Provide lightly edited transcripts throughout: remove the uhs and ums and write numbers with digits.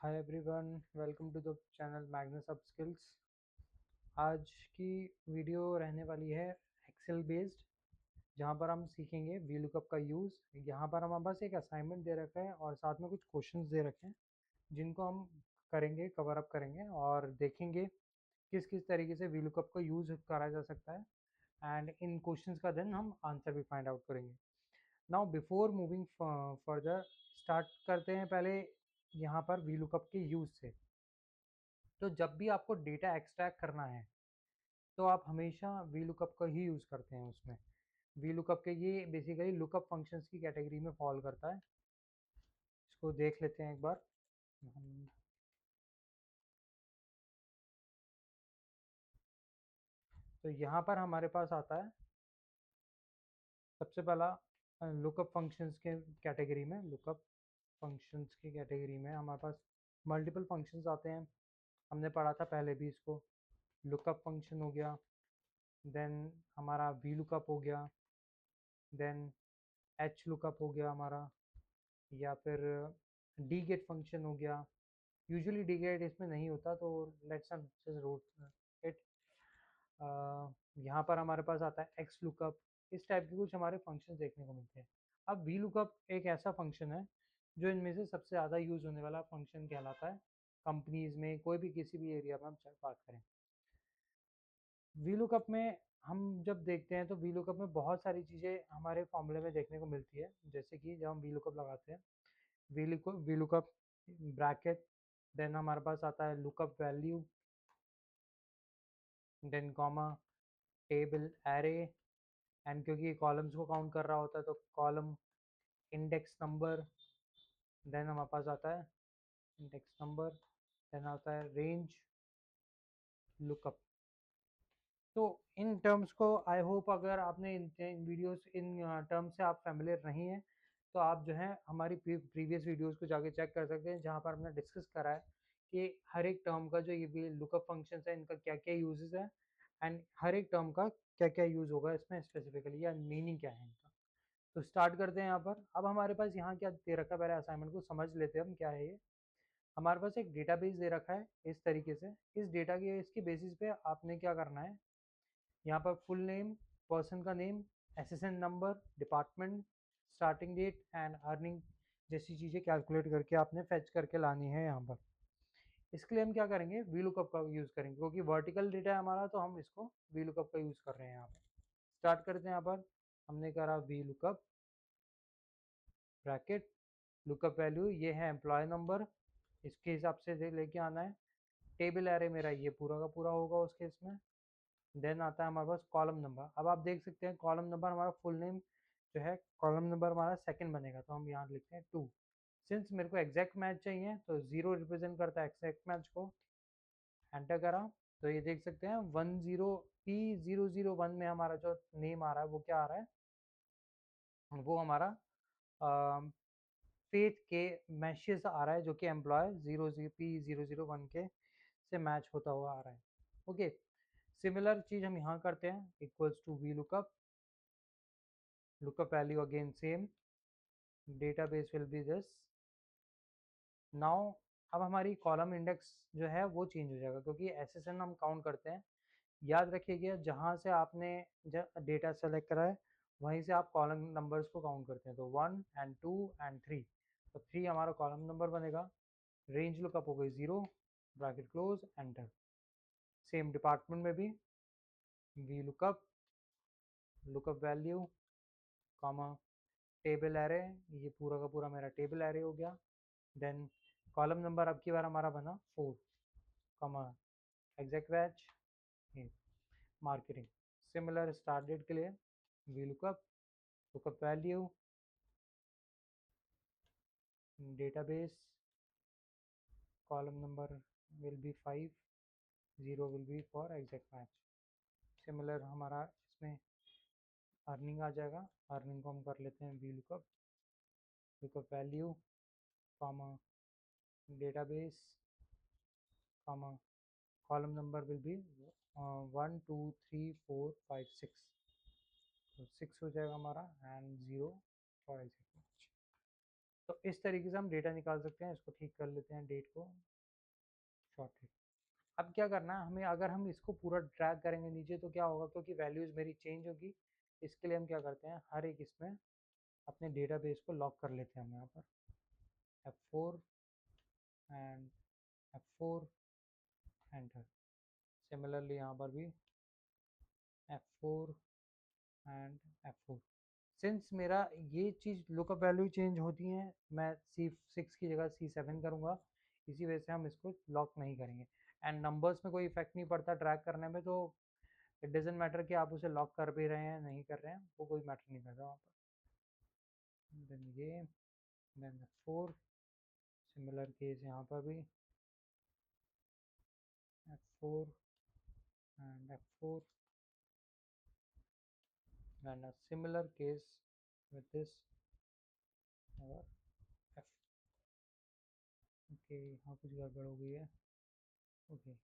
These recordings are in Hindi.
Hi everyone, welcome to the channel Magnus up skills. आज की वीडियो रहने वाली है एक्सेल बेस्ड, जहां पर हम सीखेंगे वी लुकअप का यूज़। यहाँ पर हमारे पास एक असाइनमेंट दे रखा है और साथ में कुछ क्वेश्चंस दे रखे हैं जिनको हम करेंगे, कवर अप करेंगे और देखेंगे किस किस तरीके से वी लुकअप का यूज़ करा जा सकता है। एंड इन क्वेश्चंस का देन हम आंसर भी फाइंड आउट करेंगे। Now before moving further, start करते हैं पहले यहाँ पर वी लुकअप के यूज़ से। तो जब भी आपको डेटा एक्सट्रैक्ट करना है तो आप हमेशा वी लुकअप का ही यूज़ करते हैं। उसमें वी लुकअप के ये बेसिकली लुकअप फंक्शंस की कैटेगरी में फॉल करता है। इसको देख लेते हैं एक बार। तो यहाँ पर हमारे पास आता है सबसे पहला लुकअप फंक्शंस के कैटेगरी में। लुकअप फंक्शंस की कैटेगरी में हमारे पास मल्टीपल फंक्शंस आते हैं। हमने पढ़ा था पहले भी इसको। लुकअप फंक्शन हो गया, देन हमारा वी लुकअप हो गया, देन एच लुकअप हो गया हमारा, या फिर डी गेट फंक्शन हो गया। यूजुअली डी गेट इसमें नहीं होता, तो लेट्स जस्ट रोट इट। यहाँ पर हमारे पास आता है एक्स लुकअप। इस टाइप के कुछ हमारे फंक्शन देखने को मिलते हैं। अब वी लुकअप एक ऐसा फंक्शन है जो इनमें से सबसे ज़्यादा यूज़ होने वाला फंक्शन कहलाता है। कंपनीज़ में कोई भी किसी भी एरिया में हम बात करें, वी लुकअप में हम जब देखते हैं तो वी लुकअप में बहुत सारी चीज़ें हमारे फॉर्मूले में देखने को मिलती है। जैसे कि जब हम वी लुकअप लगाते हैं, वी लुकअप ब्रैकेट, देन हमारे पास आता है lookup value, then comma, table array, and क्योंकि कॉलम्स को काउंट कर रहा होता है तो कॉलम इंडेक्स नंबर, देन हमारे पास आता है इंडेक्स नंबर, देन आता है रेंज लुकअप। तो इन टर्म्स को आई होप अगर आपने इन वीडियोस इन टर्म्स से आप फेमिलियर नहीं हैं तो आप जो है हमारी प्रीवियस वीडियोस को जाके चेक कर सकते हैं, जहाँ पर हमने डिस्कस करा है कि हर एक टर्म का जो ये लुकअप फंक्शन है इनका क्या क्या यूजेस है, एंड हर एक टर्म का क्या क्या यूज होगा इसमें स्पेसिफिकली, या मीनिंग क्या है इनका। तो स्टार्ट करते हैं यहाँ पर। अब हमारे पास यहाँ क्या दे रखा है, पहले असाइनमेंट को समझ लेते हैं हम क्या है ये। हमारे पास एक डेटाबेस दे रखा है इस तरीके से। इस डेटा के इसके बेसिस पे आपने क्या करना है, यहाँ पर फुल नेम, पर्सन का name, SSN number, department, starting date and earning जैसी चीज़ें कैलकुलेट करके आपने फेच करके लानी है यहाँ पर। इसके लिए हम क्या करेंगे, वी लुकअप का यूज़ करेंगे, क्योंकि वर्टिकल डेटा है हमारा तो हम इसको वी लुकअप का यूज़ कर रहे हैं यहाँ पर। स्टार्ट करते हैं यहाँ पर। हमने करा V lookup bracket, lookup value ये है एम्प्लॉय नंबर, इसके हिसाब से लेके आना है। टेबल एरे मेरा ये पूरा का पूरा होगा उस केस में। देन आता है हमारे पास कॉलम नंबर। अब आप देख सकते हैं कॉलम नंबर हमारा फुल नेम जो है, कॉलम नंबर हमारा सेकंड बनेगा तो हम यहाँ लिखते हैं 2। सिंस मेरे को एग्जैक्ट मैच चाहिए तो 0 रिप्रेजेंट करता है एग्जैक्ट मैच को। एंटर करा तो ये देख सकते हैं 10P001 में हमारा जो नेम आ रहा है वो क्या आ रहा है, वो हमारा फेथ के मैशियस आ रहा है, जो कि एम्प्लॉय 0P001 के से मैच होता हुआ आ रहा है। ओके, सिमिलर चीज हम यहाँ करते हैं, equals to V lookup, lookup value again same, database will be this। now अब हमारी कॉलम इंडेक्स जो है वो चेंज हो जाएगा, क्योंकि एसएसएन हम काउंट करते हैं। याद रखिएगा जहाँ से आपने डेटा सेलेक्ट करा है वहीं से आप कॉलम नंबर्स को काउंट करते हैं। तो 1 एंड 2 एंड 3, तो 3 हमारा कॉलम नंबर बनेगा। रेंज लुकअप हो गई 0, bracket close, enter. Same department में भी we lookup, lookup value, comma, table array, ये पूरा का पूरा मेरा टेबल एरे हो गया। देन कॉलम नंबर अब की बार हमारा बना 4, comma, exact match, marketing. Similar start date के लिए V lookup, lookup value, database, column number will be 5, 0 will be for exact match. Similar हमारा इसमें अर्निंग आ जाएगा। अर्निंग को हम कर लेते हैं we lookup, lookup value, comma, database, comma, column number will B 1 2 3 4 5 6, तो 6 हो जाएगा हमारा, एंड 0 फॉर एग्जैक्ट मैच। तो इस तरीके से हम डेटा निकाल सकते हैं। इसको ठीक कर लेते हैं, डेट को शॉर्ट। अब क्या करना है हमें, अगर हम इसको पूरा ड्रैग करेंगे नीचे तो क्या होगा, क्योंकि वैल्यूज़ मेरी चेंज होगी। इसके लिए हम क्या करते हैं, हर एक इसमें अपने डेटाबेस को लॉक कर लेते हैं हम यहाँ पर F4 and F4 enter. Similarly यहाँ पर भी F4 एंड F4। सिंस मेरा ये चीज़ लुकअप वैल्यू चेंज होती हैं, मैं C6 की जगह C7 करूँगा, इसी वजह से हम इसको लॉक नहीं करेंगे। एंड नंबर्स में कोई इफेक्ट नहीं पड़ता ट्रैक करने में, तो इट डजेंट मैटर कि आप उसे लॉक कर भी रहे हैं नहीं कर रहे हैं, वो कोई मैटर नहीं करता वहाँ पर। देन ये, देन F4, सिमिलर केस यहाँ पर भी F4 and F4, and a similar case with this our F। Okay, यहाँ कुछ गड़बड़ हो गई है। ओके,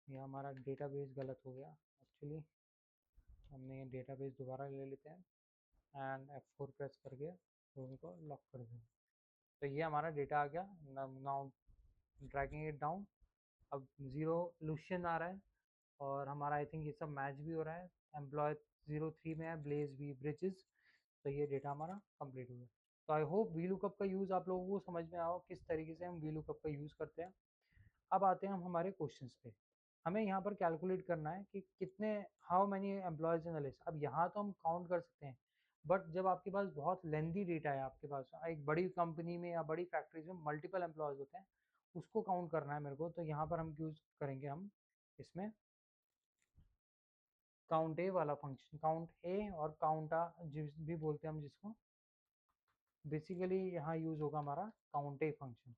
ये हमारा डेटाबेस गलत हो गया एक्चुअली। हमने ये डेटाबेस दोबारा ले लेते हैं एंड F4 प्रेस करके उनको लॉक कर दें। तो ये हमारा डेटा आ गया। नाउ ड्रैगिंग इट डाउन, अब जीरो लुशियन आ रहा है और हमारा आई थिंक ये सब मैच भी हो रहा है। एम्प्लॉय 03 में है, ब्लेज वी ब्रिजेस। तो ये डेटा हमारा कंप्लीट हो गया। तो आई होप वी लुकअप का यूज़ आप लोगों को समझ में आओ किस तरीके से हम वी लुकअप का यूज़ करते हैं। अब आते हैं हम हमारे क्वेश्चंस पे। हमें यहाँ पर कैलकुलेट करना है कि कितने, how many employees in the list. अब यहाँ तो हम काउंट कर सकते हैं, बट जब आपके पास बहुत लेंदी डेटा है, आपके पास एक बड़ी कंपनी में या बड़ी फैक्ट्रीज में मल्टीपल एम्प्लॉयज़ होते हैं, उसको काउंट करना है मेरे को। तो यहाँ पर हम यूज़ करेंगे हम इसमें काउंट ए वाला फंक्शन, काउंट ए और काउंट आ जिस भी बोलते हैं हम जिसको। बेसिकली यहाँ यूज़ होगा हमारा count a function.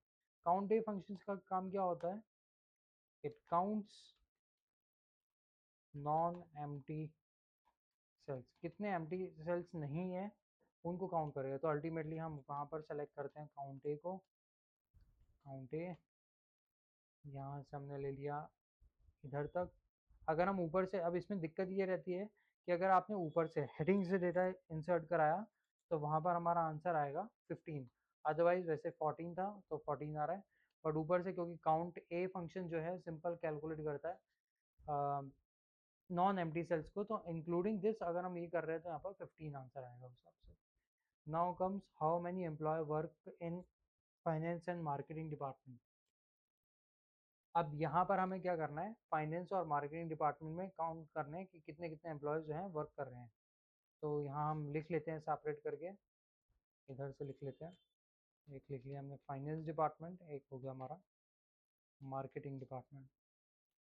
Count a function का काम क्या होता है, it counts non empty cells. कितने एम्प्टी सेल्स नहीं है उनको काउंट करेगा। तो अल्टीमेटली हम वहाँ पर सेलेक्ट करते हैं काउंट ए को। काउंट ए, यहाँ से हमने ले लिया इधर तक। अगर हम ऊपर से, अब इसमें दिक्कत ये रहती है कि अगर आपने ऊपर से हेडिंग से डेटा इंसर्ट कराया तो वहाँ पर हमारा आंसर आएगा 15। अदरवाइज वैसे 14 था तो 14 आ रहा है, बट ऊपर से क्योंकि काउंट ए फंक्शन जो है सिंपल कैलकुलेट करता है नॉन एम्प्टी सेल्स को, तो इंक्लूडिंग दिस अगर हम ये कर रहे हैं तो यहाँ पर 15 आंसर आएगा उस हिसाब से। Now comes how many employ work in finance and marketing department. अब यहाँ पर हमें क्या करना है, फाइनेंस और मार्केटिंग डिपार्टमेंट में काउंट करने हैं कि कितने कितने एम्प्लॉयज़ जो हैं वर्क कर रहे हैं। तो यहाँ हम लिख लेते हैं सेपरेट करके, इधर से लिख लेते हैं। एक लिख लिया हमने फाइनेंस डिपार्टमेंट, एक हो गया हमारा मार्केटिंग डिपार्टमेंट।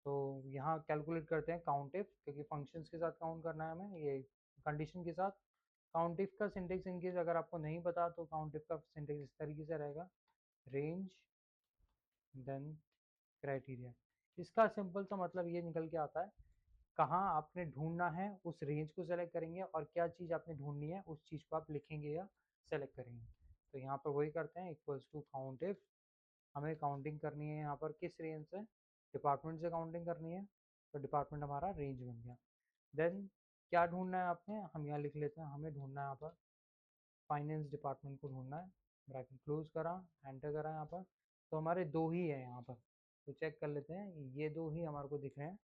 तो यहाँ कैलकुलेट करते हैं काउंट इफ, क्योंकि फंक्शंस के साथ काउंट करना है हमें, ये कंडीशन के साथ। काउंट इफ का सिंटेक्स इनकेस अगर आपको नहीं पता तो काउंट इफ का सिंटेक्स इस तरीके से रहेगा, रेंज देन क्राइटेरिया। इसका सिंपल सा मतलब ये निकल के आता है, कहाँ आपने ढूंढना है उस रेंज को सेलेक्ट करेंगे और क्या चीज़ आपने ढूंढनी है उस चीज़ को आप लिखेंगे या सेलेक्ट करेंगे। तो यहाँ पर वही करते हैं, इक्वल्स टू काउंट इफ। हमें काउंटिंग करनी है यहाँ पर किस रेंज से, डिपार्टमेंट से काउंटिंग करनी है। तो डिपार्टमेंट हमारा रेंज बन गया। देन क्या ढूंढना है आपने, हम यहाँ लिख लेते हैं, हमें ढूंढना है यहाँ पर फाइनेंस डिपार्टमेंट को ढूंढना है। ब्रैकेट क्लोज करा, एंटर करा यहाँ पर। तो हमारे दो ही है यहाँ पर, तो चेक कर लेते हैं, ये दो ही हमारे को दिख रहे हैं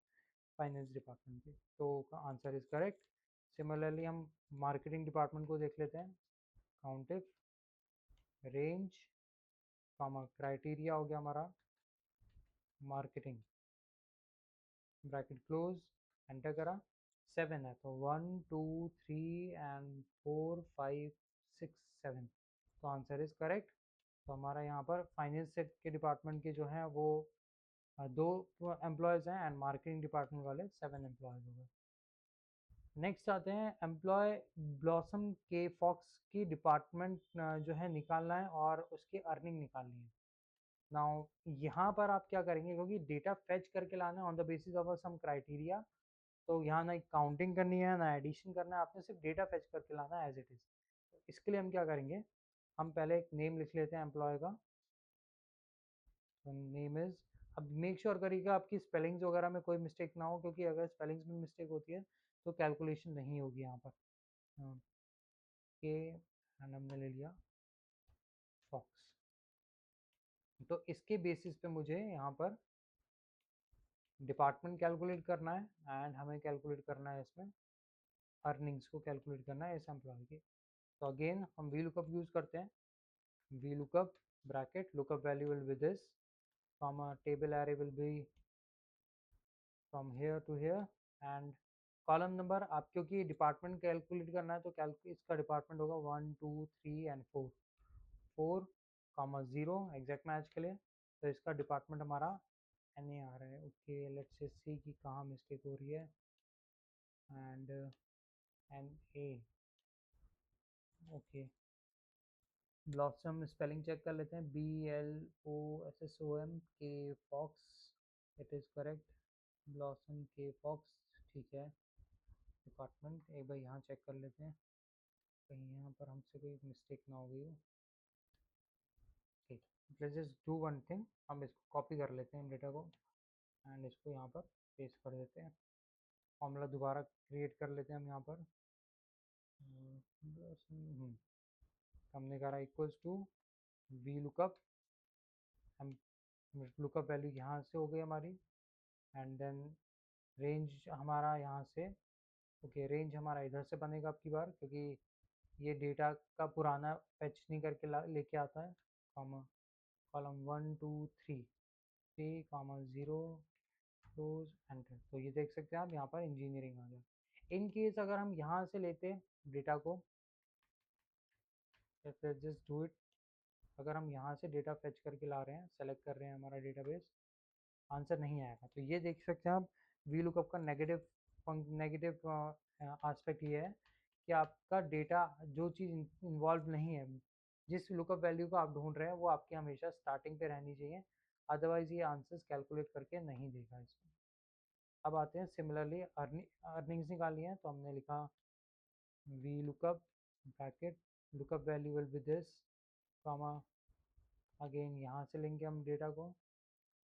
फाइनेंस डिपार्टमेंट के। तो आंसर इज करेक्ट। सिमिलरली हम मार्केटिंग डिपार्टमेंट को देख लेते हैं, count if range comma criteria हो गया हमारा मार्केटिंग, ब्रैकेट क्लोज, एंटर करा। 7 है तो 1 2 3 एंड 4 5 6 7। तो आंसर इज करेक्ट। तो हमारा यहाँ पर फाइनेंस सेट के डिपार्टमेंट के जो हैं वो दो एम्प्लॉयज़ हैं एंड मार्केटिंग डिपार्टमेंट वाले 7 एम्प्लॉयज़ हो गए। नेक्स्ट आते हैं एम्प्लॉय ब्लॉसम के फॉक्स की डिपार्टमेंट जो है निकालना है और उसकी अर्निंग निकालनी है। नाउ यहाँ पर आप क्या करेंगे, क्योंकि डेटा फेच करके लाना है on the basis of some criteria, तो यहाँ ना काउंटिंग करनी है ना एडिशन करना है, आपने सिर्फ डेटा फेच करके लाना है एज इट इज़। तो इसके लिए हम क्या करेंगे, हम पहले एक नेम लिख लेते हैं एम्प्लॉय का। तो नेम इज़, अब मेक श्योर करिएगा आपकी स्पेलिंग्स वगैरह में कोई मिस्टेक ना हो, क्योंकि अगर स्पेलिंग्स में मिस्टेक होती है तो कैलकुलेशन नहीं होगी यहाँ पर। के एंड हमने ले लिया फॉक्स। तो इसके बेसिस पे मुझे यहाँ पर डिपार्टमेंट कैलकुलेट करना है एंड हमें कैलकुलेट करना है इसमें अर्निंग्स को कैलकुलेट करना है इस एम्प्लॉय की। तो अगेन हम वी लुकअप यूज़ करते हैं, V lookup bracket lookup value will be this, comma table array will be from here to here and column number आप क्योंकि डिपार्टमेंट कैलकुलेट करना है तो इसका डिपार्टमेंट होगा 1 2 3 एंड 4 4 कॉमा 0 एग्जैक्ट मैच के लिए। तो इसका डिपार्टमेंट हमारा एन ए आ रहा है। ओके लेट्स सी कि कहाँ मिस्टेक हो रही है and N A. Okay Blossom spelling check कर लेते हैं, BLOSSOM के Fox, it is correct, Blossom के फॉक्स ठीक है। डिपार्टमेंट एक बार यहाँ चेक कर लेते हैं कहीं यहाँ पर हमसे कोई मिस्टेक ना हो गई हो। ठीक, let's just do one thing, हम इसको कॉपी कर लेते हैं डेटा को एंड इसको यहाँ पर पेस्ट कर देते हैं। फॉर्मूला दोबारा क्रिएट कर लेते हैं हम यहाँ पर। हमने करा इक्वल्स टू वी लुकअप, हम लुकअप वैल्यू यहाँ से हो गई हमारी एंड देन रेंज हमारा यहाँ से। ओके रेंज हमारा इधर से बनेगा अब की बार क्योंकि ये डेटा का पुराना फेच नहीं करके लेके आता है। Comma column 1 2 3 3 comma 0 close enter. तो ये देख सकते हैं आप यहाँ पर इंजीनियरिंग आ गया। इन केस अगर हम यहाँ से लेते डेटा को, जस्ट डू इट, अगर हम यहाँ से डेटा फेच करके ला रहे हैं, सेलेक्ट कर रहे हैं हमारा डेटाबेस, आंसर नहीं आएगा। तो ये देख सकते हैं आप वी लुकअप का नेगेटिव एस्पेक्ट ये है कि आपका डेटा जो चीज़ इन्वॉल्व नहीं है, जिस लुकअप वैल्यू को आप ढूंढ रहे हैं वो आपकी हमेशा स्टार्टिंग पे रहनी चाहिए, अदरवाइज ये आंसर्स कैलकुलेट करके नहीं देगा इसमें। अब आते हैं सिमिलरली अर्निंग्स निकाली है, तो हमने लिखा V lookup bracket lookup value will be this, comma again यहाँ से लेंगे हम डेटा को।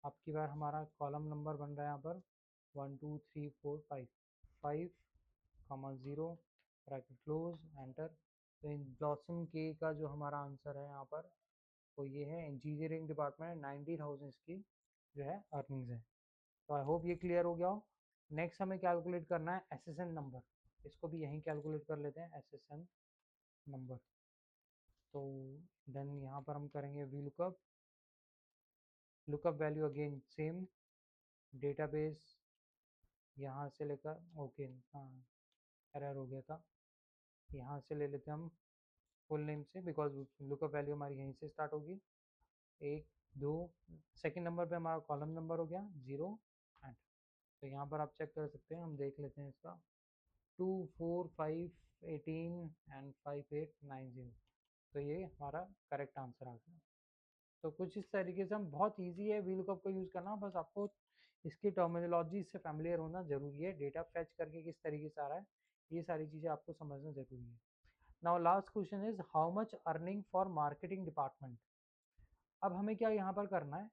अब की बार हमारा कॉलम नंबर बन रहा है यहाँ पर 1 2 3 4 5 5 कॉमा 0 ब्रैकेट क्लोज एंटर। तो इन ब्लॉसम के का जो हमारा आंसर है यहाँ पर वो ये है, इंजीनियरिंग डिपार्टमेंट 90,000 इसकी जो है अर्निंग्स है। तो आई होप ये क्लियर हो गया हो। नेक्स्ट हमें कैलकुलेट करना है SSN नंबर, इसको भी यहीं कैलकुलेट कर लेते हैं SSN नंबर। तो देन यहाँ पर हम करेंगे we lookup, lookup value again same, database यहाँ से लेकर, ओके हाँ एरर हो गया था, यहाँ से ले लेते हैं हम फुल नेम से बिकॉज लुकअप वैल्यू हमारी यहीं से स्टार्ट होगी। 1 2 सेकेंड नंबर पे हमारा कॉलम नंबर हो गया 0 एंड। तो यहाँ पर आप चेक कर सकते हैं, हम देख लेते हैं इसका 2 4 5 18 एंड 5 8 9 0। तो ये हमारा करेक्ट आंसर आ गया। तो कुछ इस तरीके से हम, बहुत इजी है वी लुकअप को यूज़ करना, बस आपको इसकी टर्मिनोलॉजी से फैमिलियर होना ज़रूरी है, डेटा फेच करके किस तरीके से आ रहा है ये सारी चीज़ें आपको समझना ज़रूरी है। Now last question is how much earning for marketing department. अब हमें क्या यहाँ पर करना है,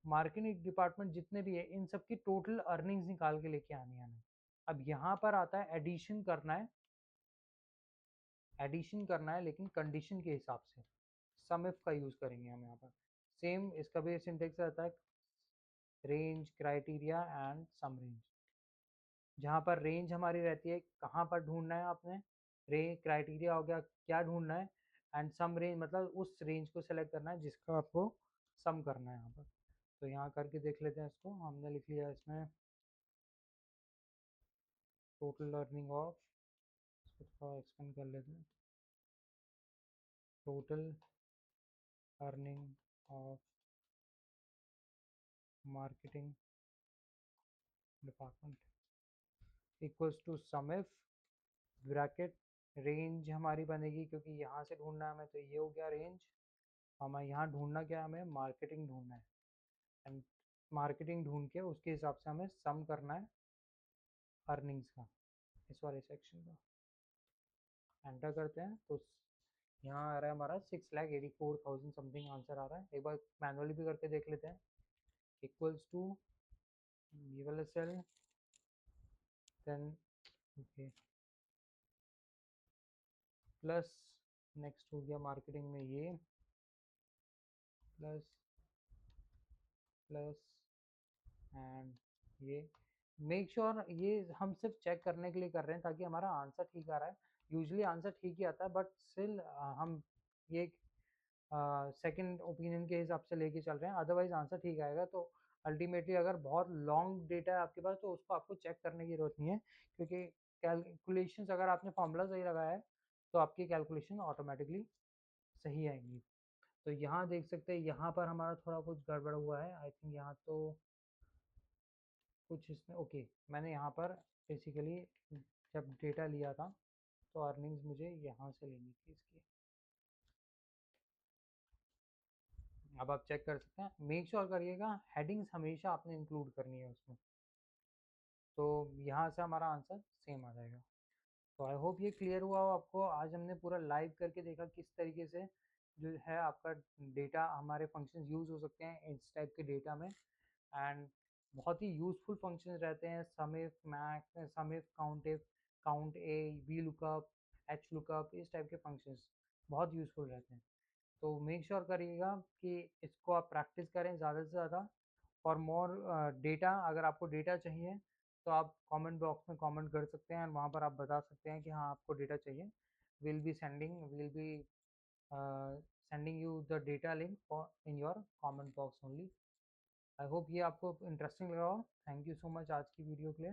मार्केटिंग डिपार्टमेंट जितने भी है इन सब की टोटल अर्निंग्स निकाल के लेके आनी है हमें। अब यहाँ पर आता है एडिशन करना है, एडिशन करना है लेकिन कंडीशन के हिसाब से, सम इफ का यूज़ करेंगे हम यहाँ पर। सेम इसका भी सिंटेक्स रहता है, range criteria and sum range. जहाँ पर रेंज हमारी रहती है कहाँ पर ढूंढना है आपने, रेंज क्राइटेरिया हो गया क्या ढूंढना है, एंड सम रेंज मतलब उस रेंज को सेलेक्ट करना है जिसका आपको सम करना है यहाँ पर। तो यहाँ करके देख लेते हैं इसको, हमने लिख लिया इसमें टोटल अर्निंग ऑफ, इसको थोड़ा एक्सपेंड कर लेते हैं, total earning of marketing department equals to sum if bracket, range हमारी बनेगी क्योंकि यहाँ से ढूंढना है हमें, तो ये हो गया रेंज। हमें यहाँ ढूंढना क्या है, हमें मार्केटिंग ढूंढना है एंड मार्केटिंग ढूंढ के उसके हिसाब से हमें सम करना है अर्निंग्स का इस वाले सेक्शन का। एंटर करते हैं तो यहाँ आ रहा है हमारा 6,84,000 समथिंग आंसर आ रहा है। एक बार मैनुअली भी करके देख लेते हैं, इक्वल्स टू ये वाला cell, then okay plus next हो गया मार्केटिंग में ये प्लस प्लस एंड ये मेक श्योर ये हम सिर्फ चेक करने के लिए कर रहे हैं ताकि हमारा आंसर ठीक आ रहा है। यूजुअली आंसर ठीक ही आता है बट स्टिल हम ये सेकंड ओपिनियन के हिसाब से लेके चल रहे हैं, अदरवाइज आंसर ठीक आएगा। तो अल्टीमेटली अगर बहुत लॉन्ग डेटा है आपके पास तो उसको आपको चेक करने की ज़रूरत नहीं है, क्योंकि कैलकुलेशंस अगर आपने फॉर्मूला सही लगाया है तो आपकी कैलकुलेशन ऑटोमेटिकली सही आएंगी। तो यहाँ देख सकते हैं, यहाँ पर हमारा थोड़ा कुछ गड़बड़ हुआ है आई थिंक। यहाँ तो कुछ इसमें ओके, मैंने यहाँ पर बेसिकली जब डेटा लिया था तो अर्निंग्स मुझे यहाँ से लेनी थी इसकी। अब आप चेक कर सकते हैं, मेक श्योर करिएगा हेडिंग्स हमेशा आपने इंक्लूड करनी है उसमें, तो यहाँ से हमारा आंसर सेम आ जाएगा। तो आई होप ये क्लियर हुआ हो आपको। आज हमने पूरा लाइव करके देखा किस तरीके से जो है आपका डेटा, हमारे फंक्शन यूज़ हो सकते हैं इस टाइप के डेटा में। एंड बहुत ही यूज़फुल फंक्शन रहते हैं, समिफ, मैक्स, समिफ, काउंटिफ, काउंट ए, वी लुकअप, एच लुकअप, इस टाइप के फंक्शंस बहुत यूज़फुल रहते हैं। तो मेक श्योर करिएगा कि इसको आप प्रैक्टिस करें ज़्यादा से ज़्यादा। फॉर मोर डेटा, अगर आपको डेटा चाहिए तो आप कमेंट बॉक्स में कमेंट कर सकते हैं, वहाँ पर आप बता सकते हैं कि हाँ आपको डेटा चाहिए। Will be sending you the data link for in your comment box only. I hope ये आपको इंटरेस्टिंग लगा हो। थैंक यू सो मच आज की वीडियो के लिए।